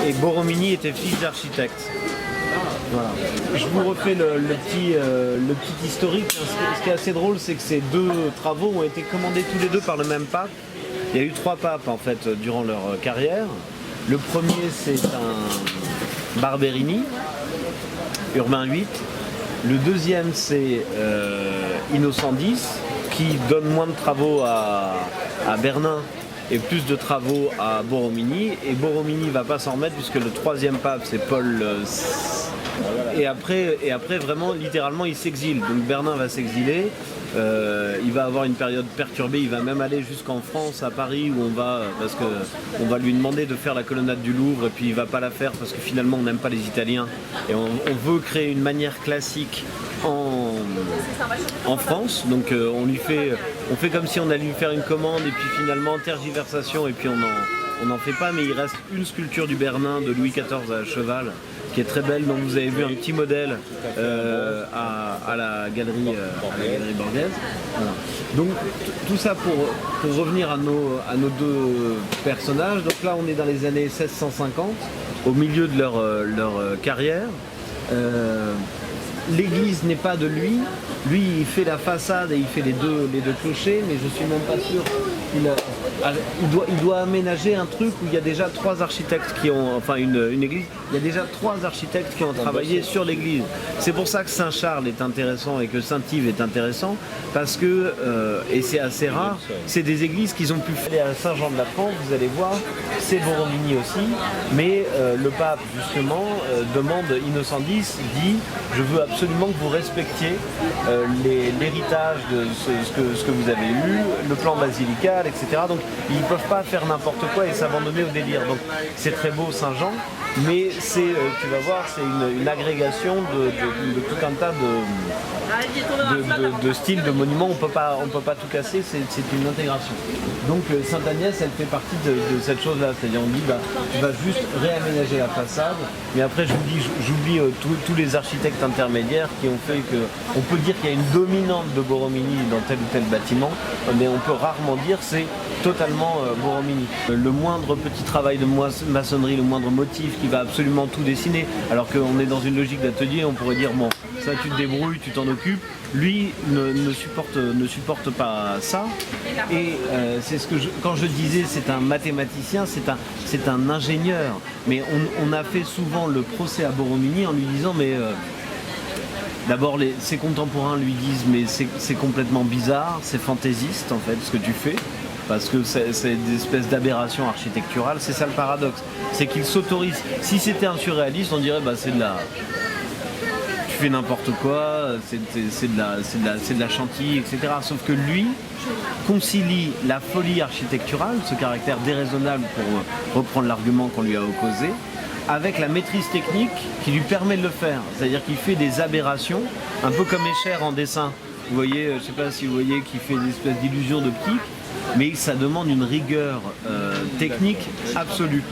et Borromini était fils d'architecte. Voilà. Je vous refais le petit historique. Ce qui est assez drôle, c'est que ces deux travaux ont été commandés tous les deux par le même pape. Il y a eu 3 papes en fait durant leur carrière. Le premier, c'est un Barberini, Urbain VIII. Le deuxième, c'est Innocent X, qui donne moins de travaux à Bernin et plus de travaux à Borromini. Et Borromini ne va pas s'en remettre puisque le troisième pape, c'est Paul et après, vraiment, littéralement, il s'exile. Donc Bernin va s'exiler. Il va avoir une période perturbée. Il va même aller jusqu'en France, à Paris, où parce qu'on va lui demander de faire la colonnade du Louvre, et puis il va pas la faire parce que finalement, on n'aime pas les Italiens. Et on veut créer une manière classique en France. Donc on fait comme si on allait lui faire une commande, et puis finalement, tergiversation, et puis on n'en fait pas. Mais il reste une sculpture du Bernin de Louis XIV à cheval, qui est très belle, dont vous avez vu un petit modèle à la galerie Borghese. Voilà. Donc tout ça pour revenir à nos deux personnages. Donc là on est dans les années 1650, au milieu de leur carrière. L'église n'est pas de lui. Lui, il fait la façade et il fait les deux clochers, mais je suis même pas sûr il doit aménager un truc où il y a déjà 3 architectes qui ont, enfin une église, il y a déjà 3 architectes qui ont travaillé sur l'église. C'est pour ça que Saint-Charles est intéressant et que Saint-Yves est intéressant, parce que, et c'est assez rare, c'est des églises qu'ils ont pu faire. À Saint-Jean-de-la-France, vous allez voir, c'est Borromini aussi, mais le pape justement demande, Innocent X dit, je veux absolument que vous respectiez l'héritage de ce que vous avez eu, le plan basilical, etc. Donc ils ne peuvent pas faire n'importe quoi et s'abandonner au délire. Donc c'est très beau Saint-Jean, mais tu vas voir, c'est une agrégation de tout un tas de styles, de monuments. On peut pas tout casser, c'est une intégration. Donc Sainte-Agnès, elle fait partie de cette chose-là, c'est-à-dire on dit tu vas juste réaménager la façade, mais après j'oublie tous les architectes intermédiaires qui ont fait que, on peut dire qu'il y a une dominante de Borromini dans tel ou tel bâtiment, mais on peut rarement dire c'est totalement Borromini. Le moindre petit travail de maçonnerie, le moindre motif qui va absolument tout dessiner, alors qu'on est dans une logique d'atelier, on pourrait dire bon, ça tu te débrouilles, tu t'en occupes. Lui ne supporte pas ça, et c'est ce que quand je disais c'est un mathématicien, c'est un ingénieur, mais on a fait souvent le procès à Borromini en lui disant mais d'abord ses contemporains lui disent mais c'est complètement bizarre, c'est fantaisiste en fait ce que tu fais, parce que c'est des espèces d'aberrations architecturales. C'est ça le paradoxe, c'est qu'il s'autorise. Si c'était un surréaliste, on dirait c'est de la... Tu fais n'importe quoi, c'est de la chantilly, etc. Sauf que lui concilie la folie architecturale, ce caractère déraisonnable, pour reprendre l'argument qu'on lui a opposé, avec la maîtrise technique qui lui permet de le faire. C'est-à-dire qu'il fait des aberrations, un peu comme Escher en dessin. Vous voyez, je ne sais pas si vous voyez, qui fait des espèces d'illusions d'optique, mais ça demande une rigueur technique absolue.